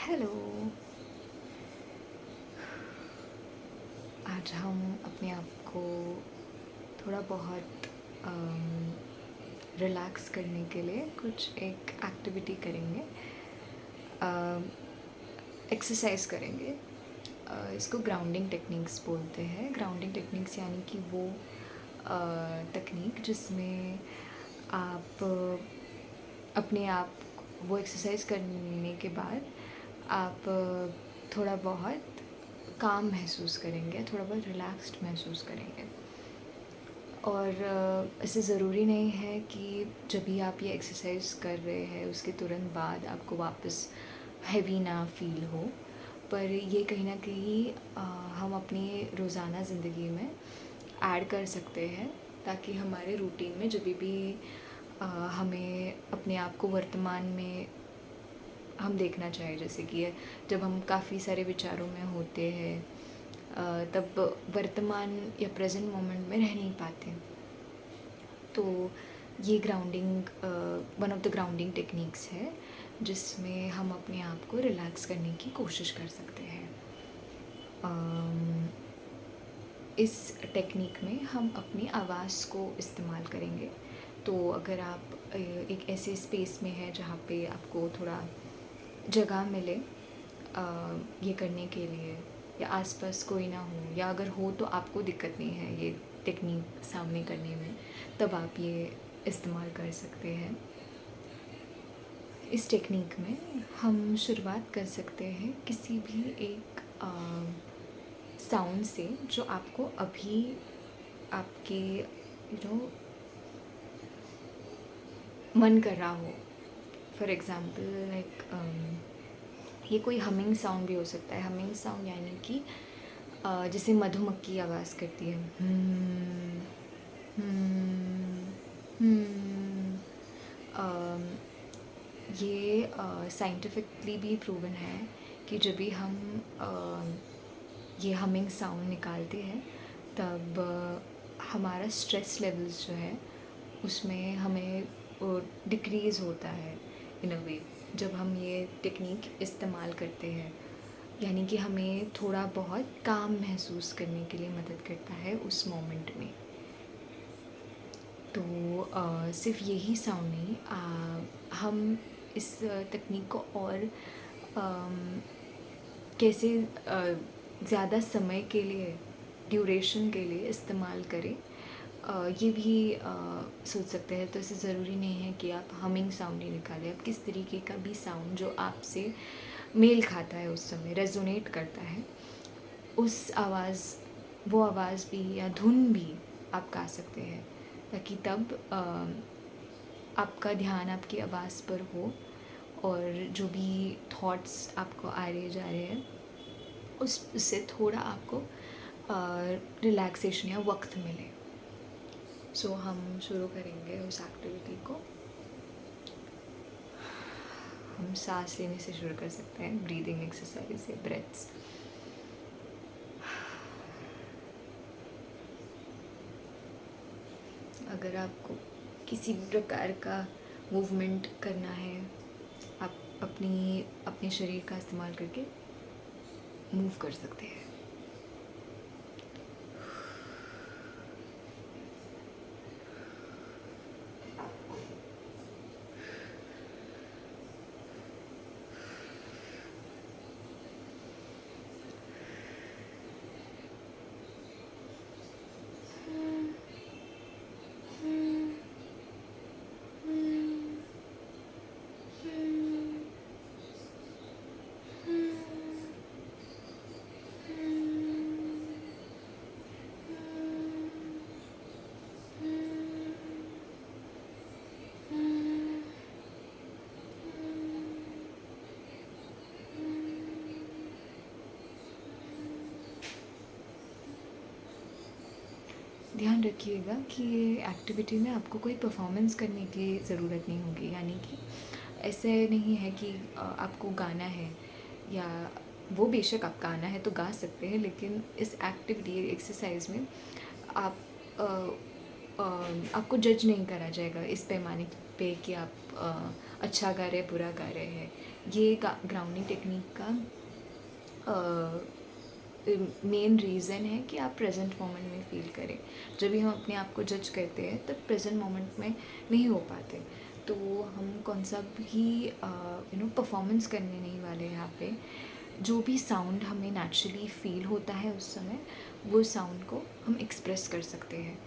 Hello. आज हम अपने आप को थोड़ा बहुत रिलैक्स करने के लिए कुछ एक एक्टिविटी करेंगे, एक्सरसाइज करेंगे। इसको ग्राउंडिंग टेक्निक्स बोलते हैं। ग्राउंडिंग टेक्निक्स यानी कि वो तकनीक जिसमें आप अपने आप वो एक्सरसाइज करने के बाद आप थोड़ा बहुत काम महसूस करेंगे, थोड़ा बहुत रिलैक्स्ड महसूस करेंगे। और ऐसे ज़रूरी नहीं है कि जब भी आप ये एक्सरसाइज कर रहे हैं उसके तुरंत बाद आपको वापस हैवी ना फील हो, पर ये कहीं ना कहीं हम अपनी रोज़ाना ज़िंदगी में ऐड कर सकते हैं, ताकि हमारे रूटीन में जब भी हमें अपने आप को वर्तमान में हम देखना चाहिए, जैसे कि जब हम काफ़ी सारे विचारों में होते हैं तब वर्तमान या प्रेजेंट मोमेंट में रह नहीं पाते। तो ये grounding one of the grounding techniques है जिसमें हम अपने आप को रिलैक्स करने की कोशिश कर सकते हैं। इस टेक्निक में हम अपनी आवाज़ को इस्तेमाल करेंगे। तो अगर आप एक ऐसे स्पेस में है जहाँ पे आपको थोड़ा जगह मिले ये करने के लिए, या आसपास कोई ना हो, या अगर हो तो आपको दिक्कत नहीं है ये टेक्निक सामने करने में, तब आप ये इस्तेमाल कर सकते हैं। इस टेक्निक में हम शुरुआत कर सकते हैं किसी भी एक साउंड से जो आपको अभी आपके मन कर रहा हो। फॉर एग्ज़ाम्पल लाइक ये कोई हमिंग साउंड भी हो सकता है। हमिंग साउंड यानी कि जैसे मधुमक्खी आवाज़ करती है, ये साइंटिफिकली भी प्रूवन है कि जब भी हम ये हमिंग साउंड निकालते हैं तब हमारा स्ट्रेस लेवल्स जो है उसमें हमें डिक्रीज़ होता है इन अ वे, जब हम ये टेक्निक इस्तेमाल करते हैं। यानी कि हमें थोड़ा बहुत काम महसूस करने के लिए मदद करता है उस मोमेंट में। तो सिर्फ यही साउंड नहीं, हम इस तकनीक को और कैसे ज़्यादा समय के लिए, ड्यूरेशन के लिए इस्तेमाल करें, ये भी सोच सकते हैं। तो ऐसे ज़रूरी नहीं है कि आप हमिंग साउंड ही निकालें। आप किस तरीके का भी साउंड जो आपसे मेल खाता है, उस समय रेजोनेट करता है, उस वो आवाज़ भी या धुन भी आप गा सकते हैं, ताकि तब आपका ध्यान आपकी आवाज़ पर हो और जो भी थॉट्स आपको आ रहे जा रहे हैं उससे थोड़ा आपको रिलैक्सेशन या वक्त मिले। सो हम शुरू करेंगे उस एक्टिविटी को। हम सांस लेने से शुरू कर सकते हैं, ब्रीदिंग एक्सरसाइज या ब्रेथ्स। अगर आपको किसी भी प्रकार का मूवमेंट करना है, आप अपने शरीर का इस्तेमाल करके मूव कर सकते हैं। ध्यान रखिएगा कि ये एक्टिविटी में आपको कोई परफॉर्मेंस करने की ज़रूरत नहीं होगी। यानी कि ऐसे नहीं है कि आपको गाना है, या वो बेशक आप गाना है तो गा सकते हैं, लेकिन इस एक्टिविटी एक्सरसाइज में आप आपको जज नहीं करा जाएगा इस पैमाने पे कि आप अच्छा गा रहे हैं, बुरा गा रहे हैं। ये ग्राउंडिंग टेक्निक का मेन रीज़न है कि आप प्रेजेंट मोमेंट में फ़ील करें। जब भी हम अपने आप को जज करते हैं तब प्रेजेंट मोमेंट में नहीं हो पाते, तो हम कौन सा भी परफॉर्मेंस करने नहीं वाले यहाँ पे। जो भी साउंड हमें नेचुरली फ़ील होता है उस समय, वो साउंड को हम एक्सप्रेस कर सकते हैं।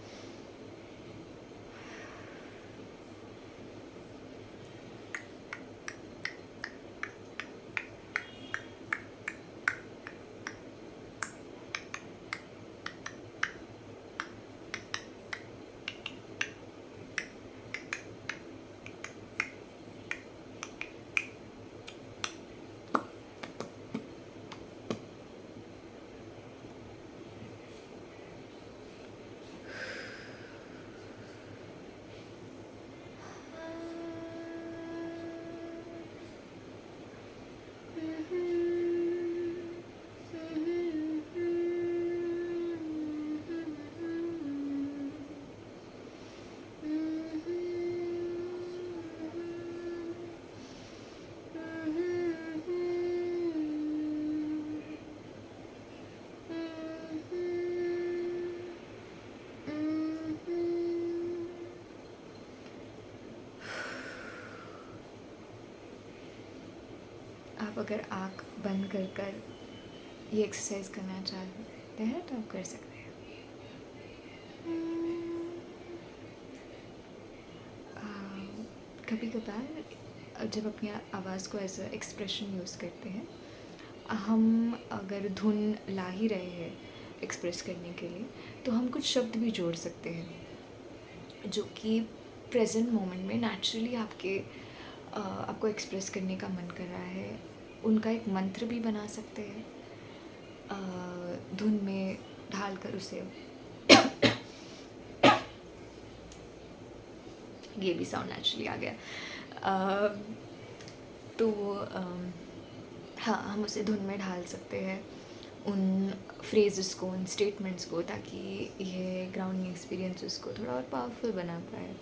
आप अगर आँख बंद कर कर ये एक्सरसाइज करना चाहते हैं तो आप कर सकते हैं। कभी कभार जब अपनी आवाज़ को एज अ एक्सप्रेशन यूज़ करते हैं, हम अगर धुन ला ही रहे हैं एक्सप्रेस करने के लिए, तो हम कुछ शब्द भी जोड़ सकते हैं जो कि प्रेजेंट मोमेंट में नेचुरली आपको एक्सप्रेस करने का मन कर रहा है। उनका एक मंत्र भी बना सकते हैं, धुन में ढाल कर उसे ये भी साउंड नेचुरली आ गया। तो हाँ, हम उसे धुन में ढाल सकते हैं उन फ्रेजेस को, उन स्टेटमेंट्स को, ताकि ये ग्राउंडिंग एक्सपीरियंसेस को थोड़ा और पावरफुल बना पाए।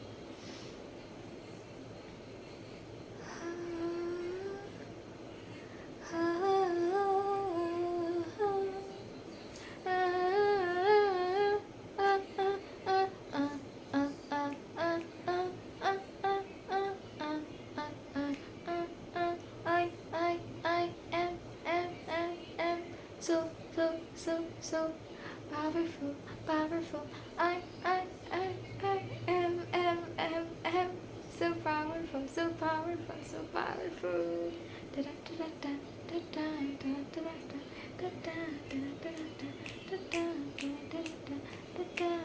So powerful, powerful. I am so powerful, so powerful, so powerful. Da da da da da da da da da da da da da da da da.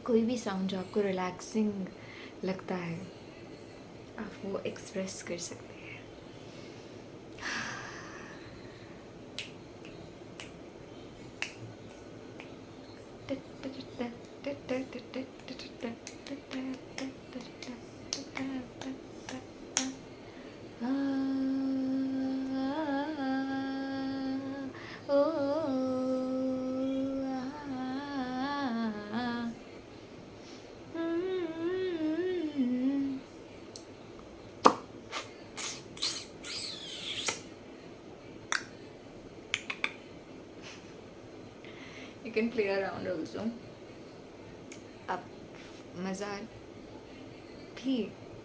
कोई भी साउंड जो आपको relaxing लगता है, आप वो एक्सप्रेस कर सकते हैं। You can play around also. आप मज़ा भी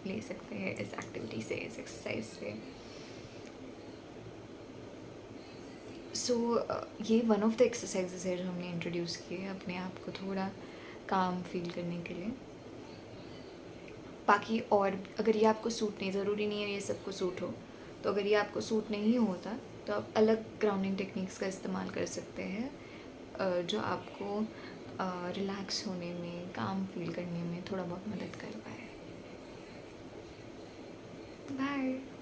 ले सकते हैं इस एक्टिविटी से, इस एक्सरसाइज से। सो ये वन ऑफ द एक्सरसाइजेस है जो हमने इंट्रोड्यूस किए अपने आप को थोड़ा काम फील करने के लिए। बाकी और अगर ये आपको सूट नहीं, ज़रूरी नहीं है ये सबको सूट हो, तो अगर ये आपको सूट नहीं होता तो आप अलग ग्राउंडिंग टेक्निक्स का इस्तेमाल कर सकते हैं। जो आपको रिलैक्स होने में, काम फ़ील करने में थोड़ा बहुत मदद कर पाए। बाय।